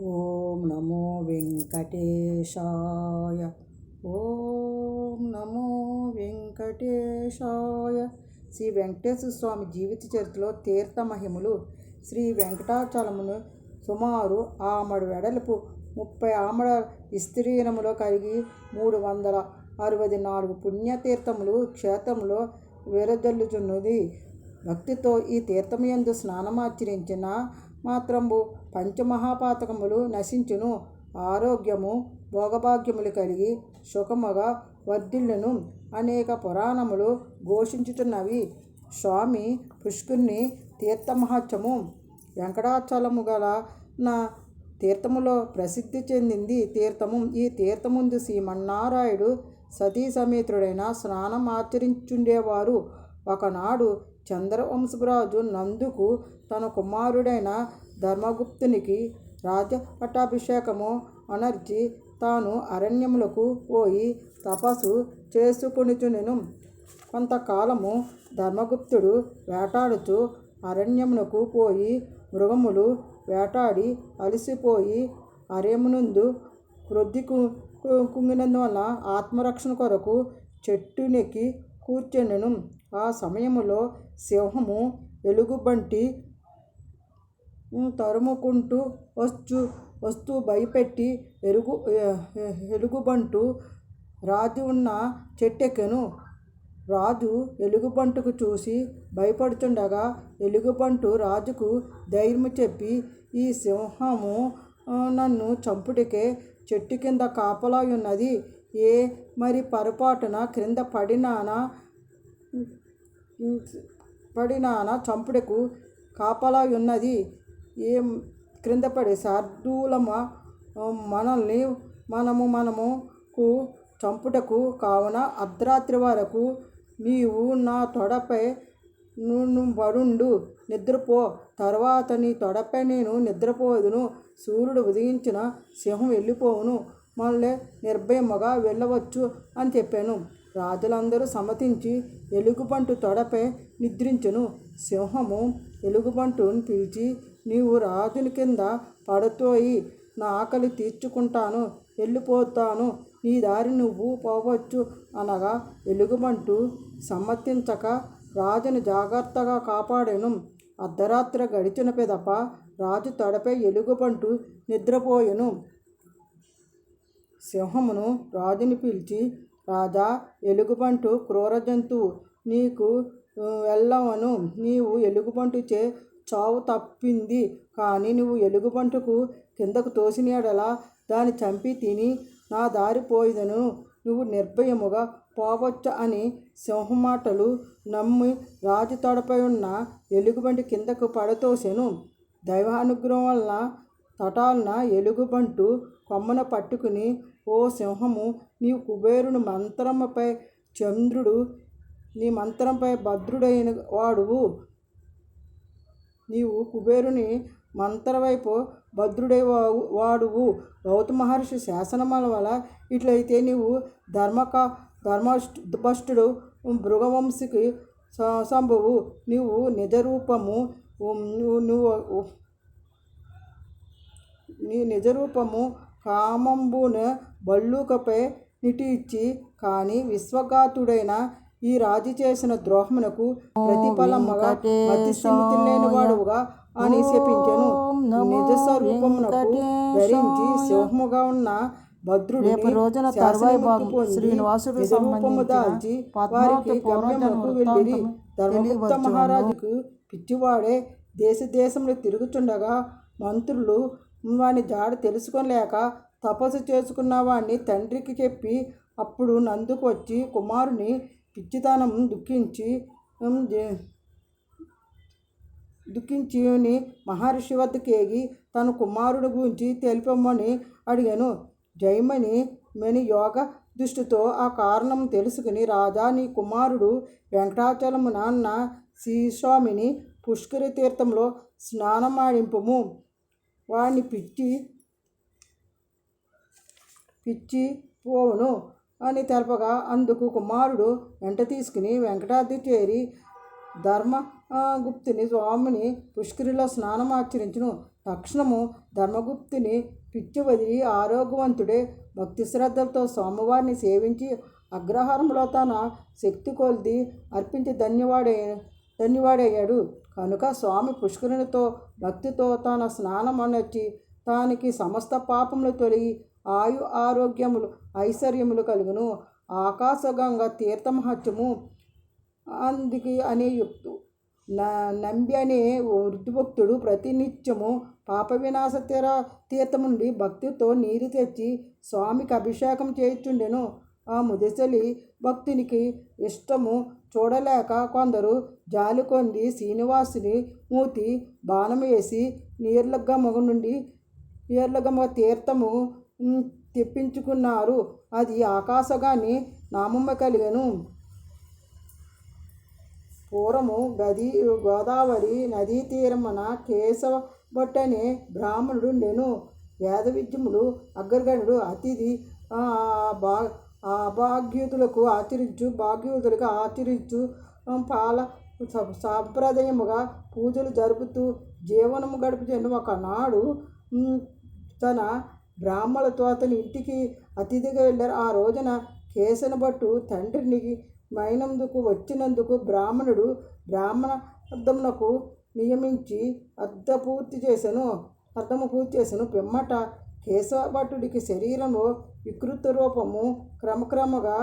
ఓం నమో వెంకటేశాయ. ఓం నమో వెంకటేశాయ. శ్రీ వెంకటేశ్వర స్వామి జీవిత చరిత్రలో తీర్థ మహిమలు. శ్రీ వెంకటాచలమును సుమారు ఆమడు వెడల్పు 30 ఆమడ విస్తీర్ణములో కలిగి 364 పుణ్యతీర్థములు క్షేత్రంలో విరజల్లుచున్నది. భక్తితో ఈ తీర్థమయందు స్నానమాచరించిన మాత్రంబు పంచమహాపాతకములు నశించును. ఆరోగ్యము భోగభాగ్యములు కలిగి సుఖముగా వర్ధిల్లును. అనేక పురాణములు ఘోషించుతున్నవి. స్వామి పుష్కరిణి తీర్థమహత్యము. వెంకటాచలము గల నా తీర్థములో ప్రసిద్ధి చెందింది తీర్థము. ఈ తీర్థముందు శ్రీమన్నారాయుడు సతీ సమేతుడైన స్నానం ఆచరించుండేవారు. ఒకనాడు చంద్రవంశరాజు నందుకు తన కుమారుడైన ధర్మగుప్తునికి రాజపట్టాభిషేకము అనర్చి తాను అరణ్యములకు పోయి తపస్సు చేసుకొనుచుండెను. కొంతకాలము ధర్మగుప్తుడు వేటాడుచు అరణ్యమునకు పోయి మృగములు వేటాడి అలసిపోయి అరణ్యమునందు క్రొద్ది కుంగినందువలన ఆత్మరక్షణ కొరకు చెట్టునెక్కి కూర్చుండెను. ఆ సమయములో సింహము ఎలుగుబంటి తరుముకుంటూ వస్తూ భయపెట్టి ఎలుగుబంటు రాజు ఉన్న చెట్టెక్కెను. రాజు ఎలుగుబంటుకు చూసి భయపడుచుండగా ఎలుగుబంటు రాజుకు ధైర్యము చెప్పి, ఈ సింహము నన్ను చంపుటకే చెట్టు కింద కాపలా ఉన్నది. మరి పొరపాటున క్రింద పడినాన చంపుటకు కాపలా ఉన్నది. క్రింద పడి శార్దూలమ మనముకు చంపుటకు. కావున అర్ధరాత్రి వరకు నీవు నా తొడపై పడుండు, నిద్రపో. తర్వాత నీ తొడపై నేను నిద్రపోదును. సూర్యుడు ఉదయించిన సింహం వెళ్ళిపోవును, మళ్ళీ నిర్భయముగా వెళ్ళవచ్చు అని చెప్పాను. రాజులందరూ సమ్మతించి ఎలుగుబంటు తొడపై నిద్రించెను. సింహము ఎలుగుబంటును పిలిచి, నీవు రాజుని కింద పడతోయి, నా ఆకలి తీర్చుకుంటాను, వెళ్ళిపోతాను, నీ దారి నువ్వు పోవచ్చు అనగా ఎలుగుబంటు సమ్మతించక రాజును జాగ్రత్తగా కాపాడెను. అర్ధరాత్రి గడిచిన పిదప రాజు తొడపై ఎలుగుబంటు నిద్రపోయెను. సింహమును రాజుని పిలిచి, రాజా, ఎలుగుబంటు క్రూర జంతువు, నీకు వెళ్ళవను. నీవు ఎలుగుబంటుచే చావు తప్పింది. కానీ నువ్వు ఎలుగుబంటుకు కిందకు తోసిన ఎడల దాన్ని చంపి తిని నా దారి పోయిదను, నువ్వు నిర్భయముగా పోవచ్చు అని సింహం మాటలు నమ్మి రాజు తొడపై ఉన్న ఎలుగుబంటి కిందకు పడతోసెను. దైవానుగ్రహం వలన తటాలన ఎలుగుబంటు కొమ్మన పట్టుకుని, ఓ సింహము, నీవు కుబేరుని మంత్రముపై చంద్రుడు, నీ మంత్రంపై భద్రుడైన వాడువు. నీవు కుబేరుని మంత్రవైపు భద్రుడై వాడువు. గౌతమ మహర్షి శాసనముల వల్ల ఇట్లయితే నీవు ధర్మభ్రష్టుడు, భృగవంశికి సంభవు. నీవు నిజరూపము కామంబున బల్లూకపై నిటిచ్చి, కానీ విశ్వఘాతుడైన ఈ రాజు చేసిన ద్రోహమునకు ప్రతిఫలముగా మతిస్థిమితి లేని వాడుగా అని శపించెను. నిజ స్వరూపమునకు ధరించి సింహముగా ఉన్న భద్రుడిని నిజరూపము దాల్చి వారికి గమ్యమునకు వెళ్ళిరి. ధర్మగుప్త మహారాజుకు పిచ్చివాడే దేశములు తిరుగుచుండగా మంత్రులు వాని జాడ తెలుసుకోలేక తపస్సు చేసుకున్న వాడిని తండ్రికి చెప్పి, అప్పుడు నందుకు వచ్చి కుమారుని పిచ్చితనం దుఃఖించి మహర్షి వద్దకేగి తన కుమారుడు గురించి తెలిపమని అడిగాను. జైమని యోగ దృష్టితో ఆ కారణం తెలుసుకుని, రాజా, నీ కుమారుడు వెంకటాచలము నాన్న శ్రీస్వామిని పుష్కరి తీర్థంలో స్నానమాడింపుము, వాడిని పిచ్చి పోవును అని తెలపగా, అందుకు కుమారుడు వెంట తీసుకుని వెంకటాద్రి చేరి ధర్మగుప్తుని స్వామిని పుష్కరిలో స్నానమాచరించును. తక్షణము ధర్మగుప్తుని పిచ్చి వదిలి ఆరోగ్యవంతుడే భక్తి శ్రద్ధలతో స్వామివారిని సేవించి అగ్రహారంలో తన శక్తి కొలిది అర్పించి ధన్యవాడయ్యాడు. కనుక స్వామి పుష్కరునితో భక్తితో తన స్నానమనొచ్చి తానికి సమస్త పాపములు తొలగి ఆరోగ్యములు ఐశ్వర్యములు కలుగును. ఆకాశగంగా తీర్థమహత్యము అందుకి అనే యుక్తు నంబి అనే వృద్ధభక్తుడు ప్రతినిత్యము పాప వినాశ తీర్థము నుండి భక్తితో నీరు తెచ్చి స్వామికి అభిషేకం చేయుచుండెను. ఆ ముదిసలి భక్తునికి ఇష్టము చూడలేక కొందరు జాలి కొంది శ్రీనివాసుని మూతి బాణం వేసి నీర్లగమ తీర్థము తెప్పించుకున్నారు. అది ఆకాశగాని నామమ్మ కలిగను. పూర్వము గోదావరి నదీ తీరమున కేశవభట్టనే బ్రాహ్మణుడుండెను. వేద విద్యములు అగ్రగణుడు. అతిథి భాగ్యుతులకు ఆచరించు పాల సాంప్రదాయముగా పూజలు జరుపుతూ జీవనము గడుపుతున్న ఒకనాడు తన బ్రాహ్మణులతో అతని ఇంటికి అతిథిగా వెళ్ళారు. ఆ రోజున కేశన భట్టు తండ్రిని మైనందుకు వచ్చినందుకు బ్రాహ్మణార్థమునకు నియమించి అర్థము పూర్తి చేసెను. పిమ్మట కేశవభట్టుడికి శరీరంలో వికృత రూపము క్రమక్రమగా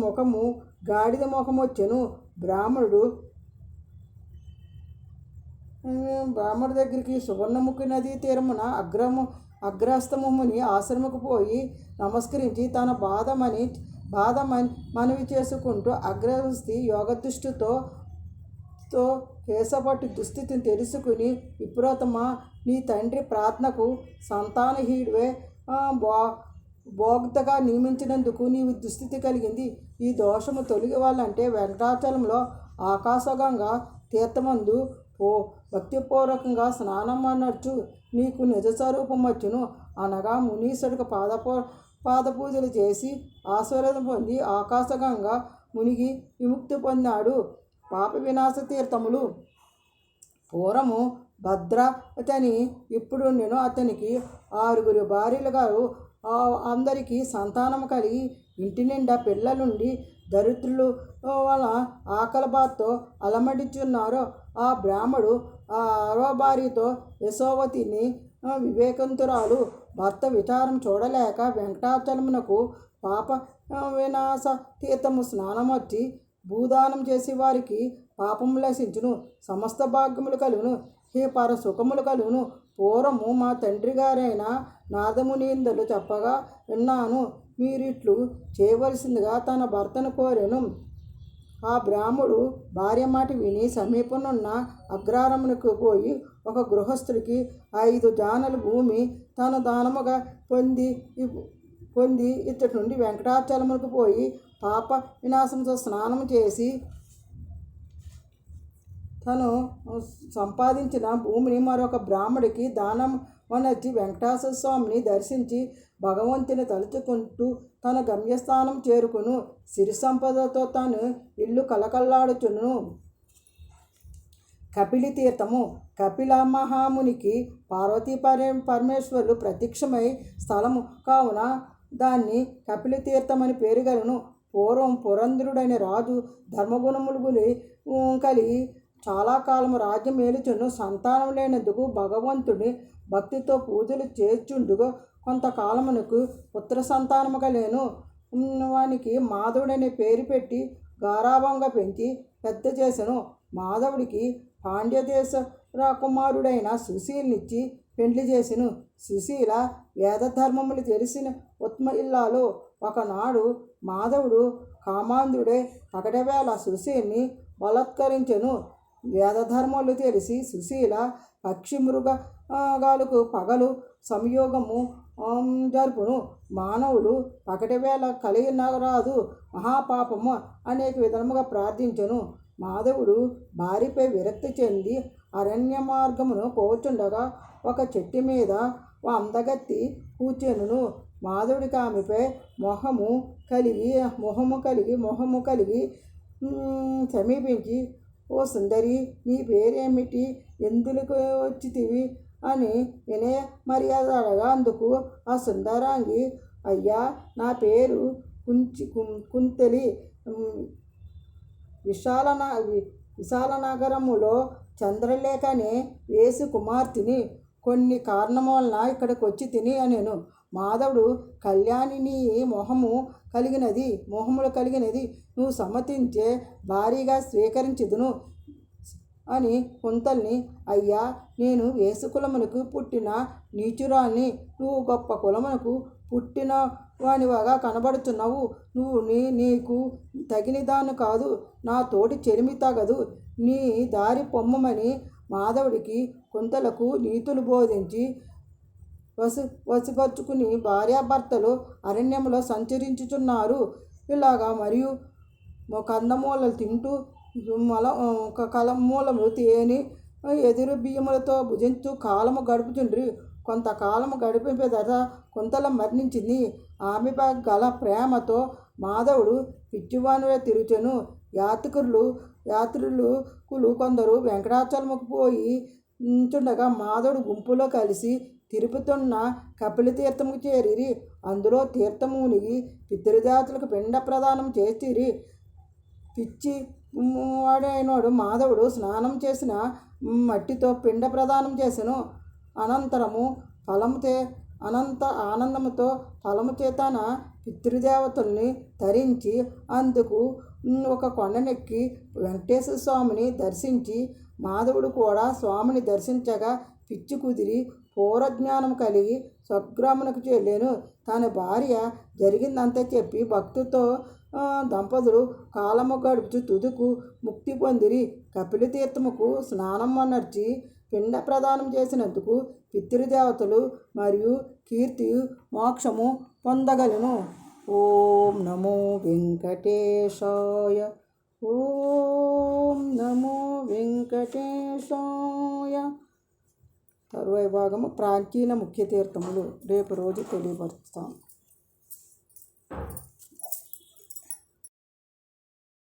ముఖము గాడిద ముఖము వచ్చెను. బ్రాహ్మణుడు దగ్గరికి సువర్ణముఖి నదీ తీరమున అగ్రస్తముని ఆశ్రమకు పోయి నమస్కరించి తన బాధ మనవి చేసుకుంటూ అగ్రస్థి యోగదృష్టితో కేశభట్టు దుస్థితిని తెలుసుకుని, విప్రోత్తమా, నీ తండ్రి ప్రార్థనకు సంతానహీనుడే భోక్తగా నియమించినందుకు నీవు దుస్థితి కలిగింది. ఈ దోషము తొలగివ్వాలంటే వెంకటాచలంలో ఆకాశగంగా తీర్థమందు భక్తిపూర్వకంగా స్నానం అనర్చు, నీకు నిజ స్వరూపం వచ్చును అనగా మునీశ్వరుడికి పాదపూజలు చేసి ఆశీర్వాదం పొంది ఆకాశగంగా మునిగి విముక్తి పొందాడు. పాప వినాశ తీర్థములు. పూర్వము భద్రావతి ఇప్పుడు నేను అతనికి 6 భార్యలు గారు. అందరికీ సంతానం కలిగి ఇంటి నిండా పిల్లలుండి దరిద్రులు వలన ఆకలి బాధతో అలమటించున్నారు. ఆ బ్రాహ్మడు 6వ భార్యతో యశోవతిని వివేకంతురాలు భర్త విచారం చూడలేక వెంకటాచలమునకు పాప వినాశ తీర్థము స్నానమొచ్చి భూదానం చేసి వారికి పాపము లసించును, సమస్త భాగ్యములు కలుగును, హే పర సుఖములు కలుగును. పూర్వము మా తండ్రి గారైన నారదమునీంద్రులు చెప్పగా విన్నాను. మీరిట్లు చేయవలసిందిగా తన భర్తను కోరెను. ఆ బ్రాహ్మడు భార్య మాట విని సమీపనున్న అగ్రహారమునకు పోయి ఒక గృహస్థుడికి 5 జానల భూమి తన దానముగా పొంది ఇచ్చటి నుండి వెంకటాచలమునకు పోయి పాప వినాశంతో స్నానం చేసి తను సంపాదించిన భూమిని మరొక బ్రాహ్మడికి దానం వనర్చి వెంకటేశ్వర స్వామిని దర్శించి భగవంతుని తలుచుకుంటూ తన గమ్యస్థానం చేరుకును. సిరి సంపదతో తాను ఇల్లు కలకల్లాడుచును. కపిలి తీర్థము. కపిల మహామునికి పార్వతీ పరమేశ్వరులు ప్రత్యక్షమై స్థలము కావున దాన్ని కపిలి తీర్థమని పేరుగలను. పూర్వం పురంధరుడైన రాజు ధర్మగుణములు కలిగి చాలా కాలము రాజ్యం ఏలుచును. సంతానం లేనందుకు భగవంతుని భక్తితో పూజలు చేర్చుండుగా కొంతకాలమునకు పుత్ర సంతానము కలేను. వానికి మాధవుడనే పేరు పెట్టి గారాభంగా పెంచి పెద్ద చేసెను. మాధవుడికి పాండ్యదేశ రాకుమారుడైన సుశీల్నిచ్చి పెండ్లి చేసెను. సుశీల వేదధర్మములు తెలిసిన ఉత్తమ ఇల్లాలు. ఒకనాడు మాధవుడు కామాంధుడే పగటివేళ సుశీల్ని బలాత్కరించెను. వేదధర్మములు తెలిసి సుశీల పక్షి మృగాలకు పగలు సంయోగము జరుపును. మానవులు పగటివేళ కలిగినరాదు మహాపాపము అనేక విధముగా ప్రార్థించెను. మాధవుడు భార్యపై విరక్తి చెంది అరణ్య మార్గమును పోచుండగా ఒక చెట్టు మీద అందగత్తి కూర్చెను. మాధవుడికి ఆమెపై మొహము కలిగి సమీపించి, ఓ సుందరి, నీ పేరేమిటి? ఎందుకు వచ్చితివి అని వినయ మర్యాదగా అందుకు ఆ సుందరాంగి, అయ్యా, నా పేరు కుంతలి. విశాలనగరములో చంద్రలేఖ అనే వేసి కుమార్తెని. కొన్ని కారణములన ఇక్కడికి వచ్చి తిని అనెను. మాధవుడు, కళ్యాణి నీ మొహములు కలిగినది, నువ్వు సమ్మతించే భారీగా స్వీకరించుదును అని కుంతల్ని. అయ్యా, నేను వేసు కులమునకు పుట్టిన నీచురాల్ని, నువ్వు గొప్ప కులమునకు పుట్టిన వానివగా కనబడుతున్నావు. నువ్వు నీకు తగినదాన్ని కాదు, నా తోటి చెలిమి తగదు, నీ దారి పొమ్మని మాధవుడికి కుంతలకు నీతులు బోధించి వసిపరుచుకుని భార్యాభర్తలు అరణ్యంలో సంచరించుచున్నారు. ఇలాగా మరియు కందమూలలు తింటూ కలమూలము తేని ఎదురు బియ్యములతో భుజించు కాలము గడుపుచుండ్రి. కొంతకాలము గడిపిన పిదట కుంతల మరణించింది. ఆమె గల ప్రేమతో మాధవుడు పిచ్చివానిలో తిరుగుచెను. యాత్రికులు కొందరు వెంకటాచలముకు పోయి చుండగా మాధవుడు గుంపులో కలిసి తిరుపుతున్న కపిలతీర్థముకు చేరిరి. అందులో తీర్థము మునిగి పితృదేవతలకు పిండ ప్రదానం చేసిరి. పిచ్చి వాడైనడు మాధవుడు స్నానం చేసిన మట్టితో పిండ ప్రదానం చేసెను. అనంత ఆనందముతో ఫలము చేతన పితృదేవతల్ని తరించి అందుకు ఒక కొండనెక్కి వెంకటేశ్వర స్వామిని దర్శించి, మాధవుడు కూడా స్వామిని దర్శించగా పిచ్చి కుదిరి పూర్వజ్ఞానం కలిగి స్వగ్రామునకు చెల్లెను. తన భార్య జరిగిందంతా చెప్పి భక్తితో దంపతులు కాలము గడుపుచు తుదుకు ముక్తి పొందిరి. కపిలతీర్థముకు స్నానం అనర్చి పిండ ప్రదానం చేసినందుకు పితృదేవతలు మరియు కీర్తి మోక్షము పొందగలను. ఓం నమో వెంకటేశాయ. ఓం నమో వెంకటేశాయ. తరువాయి భాగము ప్రాచీన ముఖ్య తీర్థములు రేపు రోజు తెలియపరుస్తాం.